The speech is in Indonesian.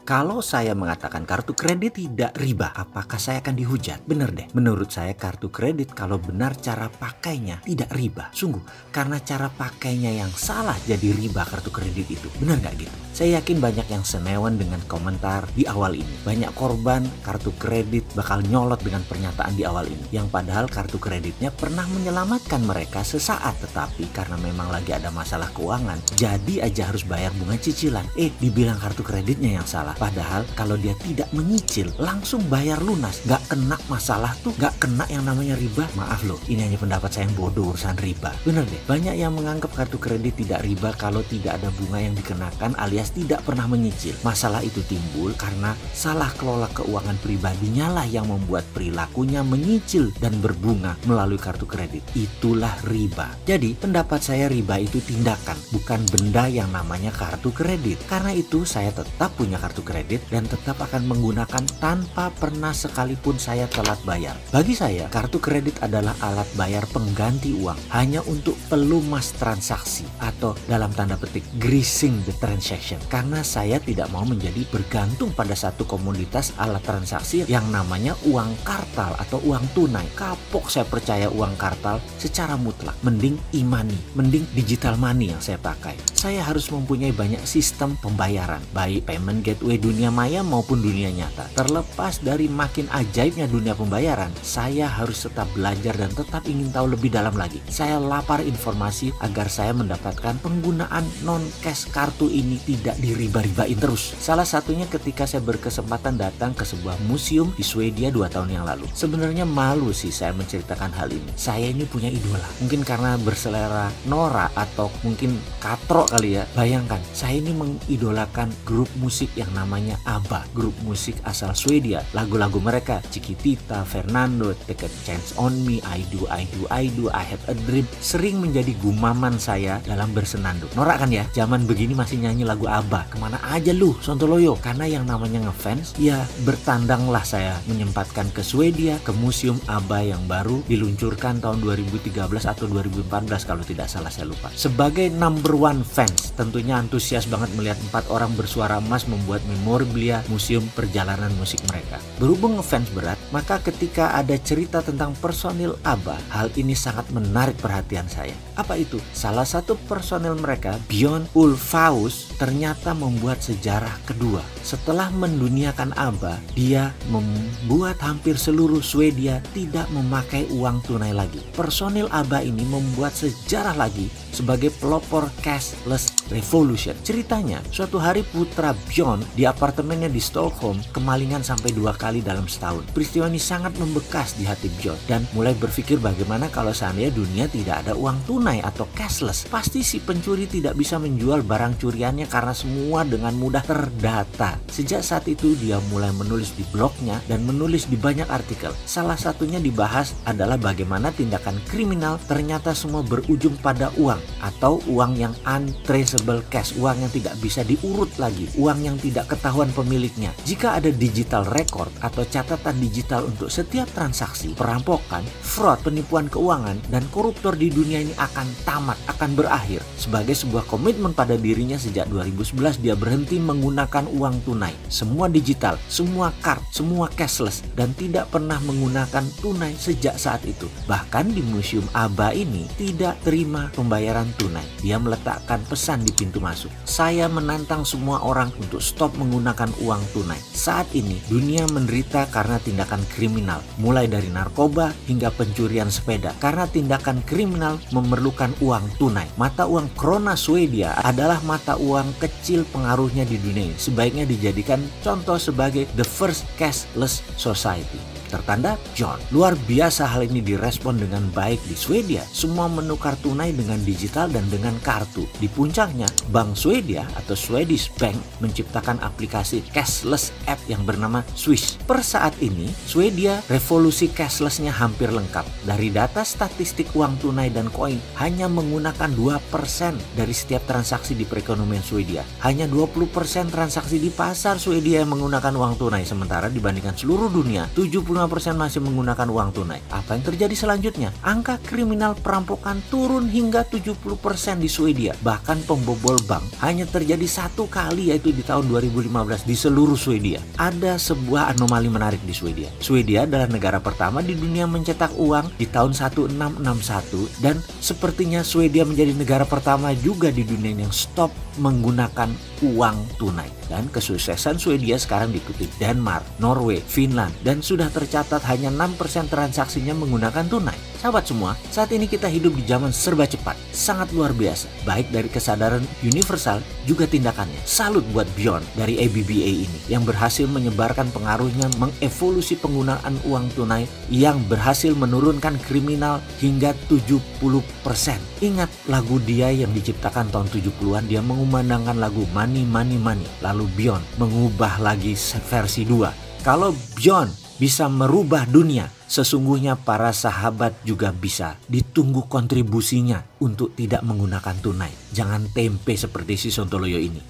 Kalau saya mengatakan kartu kredit tidak riba, apakah saya akan dihujat? Bener deh, menurut saya kartu kredit kalau benar cara pakainya tidak riba. Sungguh, karena cara pakainya yang salah jadi riba kartu kredit itu. Bener nggak gitu? Saya yakin banyak yang senewan dengan komentar di awal ini. Banyak korban kartu kredit bakal nyolot dengan pernyataan di awal ini. Yang padahal kartu kreditnya pernah menyelamatkan mereka sesaat, tetapi karena memang lagi ada masalah keuangan, jadi aja harus bayar bunga cicilan. Dibilang kartu kreditnya yang salah. Padahal kalau dia tidak menyicil, langsung bayar lunas. Gak kena masalah tuh, gak kena yang namanya riba. Maaf loh, ini hanya pendapat saya yang bodoh urusan riba. Bener deh, banyak yang menganggap kartu kredit tidak riba kalau tidak ada bunga yang dikenakan alias tidak pernah menyicil. Masalah itu timbul karena salah kelola keuangan pribadinya lah yang membuat perilakunya menyicil dan berbunga melalui kartu kredit. Itulah riba. Jadi pendapat saya riba itu tindakan, bukan benda yang namanya kartu kredit. Karena itu saya tetap punya kartu kredit dan tetap akan menggunakan tanpa pernah sekalipun saya telat bayar. Bagi saya, kartu kredit adalah alat bayar pengganti uang hanya untuk pelumas transaksi atau dalam tanda petik greasing the transaction. Karena saya tidak mau menjadi bergantung pada satu komoditas alat transaksi yang namanya uang kartal atau uang tunai. Kapok saya percaya uang kartal secara mutlak. Mending e-money, mending digital money yang saya pakai. Saya harus mempunyai banyak sistem pembayaran, baik payment gateway dunia maya maupun dunia nyata. Terlepas dari makin ajaibnya dunia pembayaran, saya harus tetap belajar dan tetap ingin tahu lebih dalam lagi. Saya lapar informasi agar saya mendapatkan penggunaan non-cash kartu ini tidak diriba-ribain terus. Salah satunya ketika saya berkesempatan datang ke sebuah museum di Swedia 2 tahun yang lalu. Sebenarnya malu sih saya menceritakan hal ini. Saya ini punya idola. Mungkin karena berselera Nora atau mungkin katro kali ya. Bayangkan, saya ini mengidolakan grup musik yang namanya ABBA, grup musik asal Swedia. Lagu-lagu mereka, Chiquitita, Fernando, Take a Chance on Me, I Do, I Have a Dream, sering menjadi gumaman saya dalam bersenandung. Norak kan ya, zaman begini masih nyanyi lagu ABBA. Kemana aja lu, Sontoloyo? Karena yang namanya ngefans, ya bertandanglah saya menyempatkan ke Swedia, ke museum ABBA yang baru diluncurkan tahun 2013 atau 2014 kalau tidak salah, saya lupa. Sebagai number one fans, tentunya antusias banget melihat 4 orang bersuara emas membuat memorabilia museum perjalanan musik mereka. Berhubung ngefans berat, maka ketika ada cerita tentang personil ABBA, hal ini sangat menarik perhatian saya. Apa itu? Salah satu personil mereka, Björn Ulvaeus, ternyata membuat sejarah kedua. Setelah menduniakan ABBA, dia membuat hampir seluruh Swedia tidak memakai uang tunai lagi. Personil ABBA ini membuat sejarah lagi sebagai pelopor cashless revolution. Ceritanya, suatu hari putra Björn di apartemennya di Stockholm kemalingan sampai 2 kali dalam setahun. Peristiwa ini sangat membekas di hati Björn dan mulai berpikir bagaimana kalau seandainya dunia tidak ada uang tunai atau cashless. Pasti si pencuri tidak bisa menjual barang curiannya karena semua dengan mudah terdata. Sejak saat itu dia mulai menulis di blognya dan menulis di banyak artikel. Salah satunya dibahas adalah bagaimana tindakan kriminal ternyata semua berujung pada uang atau uang yang untraceable cash, uang yang tidak bisa diurut lagi, uang yang tidak ketahuan pemiliknya. Jika ada digital record atau catatan digital untuk setiap transaksi, perampokan, fraud, penipuan keuangan, dan koruptor di dunia ini akan tamat, akan berakhir. Sebagai sebuah komitmen pada dirinya sejak 2011 dia berhenti menggunakan uang tunai. Semua digital, semua card, semua cashless, dan tidak pernah menggunakan tunai sejak saat itu. Bahkan di museum ABBA ini tidak terima pembayaran tunai. Dia meletakkan pesan di pintu masuk. Saya menantang semua orang untuk stop menggunakan uang tunai. Saat ini dunia menderita karena tindakan kriminal, mulai dari narkoba hingga pencurian sepeda. Karena tindakan kriminal memerlukan uang tunai. Mata uang krona Swedia adalah mata uang kecil pengaruhnya di dunia ini. Sebaiknya dijadikan contoh sebagai the first cashless society. Tertanda John. Luar biasa hal ini direspon dengan baik di Swedia. Semua menukar tunai dengan digital dan dengan kartu. Di puncaknya, Bank Swedia atau Swedish Bank menciptakan aplikasi cashless app yang bernama Swish. Per saat ini, Swedia revolusi cashlessnya hampir lengkap. Dari data statistik uang tunai dan koin, hanya menggunakan 2% dari setiap transaksi di perekonomian Swedia. Hanya 20% transaksi di pasar Swedia yang menggunakan uang tunai. Sementara dibandingkan seluruh dunia, 75% 75% masih menggunakan uang tunai. Apa yang terjadi selanjutnya? Angka kriminal perampokan turun hingga 70% di Swedia. Bahkan pembobol bank hanya terjadi satu kali, yaitu di tahun 2015 di seluruh Swedia. Ada sebuah anomali menarik di Swedia. Swedia adalah negara pertama di dunia mencetak uang di tahun 1661 dan sepertinya Swedia menjadi negara pertama juga di dunia yang stop menggunakan uang tunai. Dan kesuksesan Swedia sekarang diikuti Denmark, Norway, Finland, dan sudah tercatat hanya 6% transaksinya menggunakan tunai. Sahabat semua, saat ini kita hidup di zaman serba cepat, sangat luar biasa, baik dari kesadaran universal juga tindakannya. Salut buat Bjorn dari ABBA ini yang berhasil menyebarkan pengaruhnya, mengevolusi penggunaan uang tunai yang berhasil menurunkan kriminal hingga 70%. Ingat lagu dia yang diciptakan tahun 70-an, dia mengumandangkan lagu Money Money Money. Lalu Bjorn mengubah lagi versi 2. Kalau Bjorn bisa merubah dunia, sesungguhnya para sahabat juga bisa. Ditunggu kontribusinya untuk tidak menggunakan tunai. Jangan tempe seperti si Sontoloyo ini.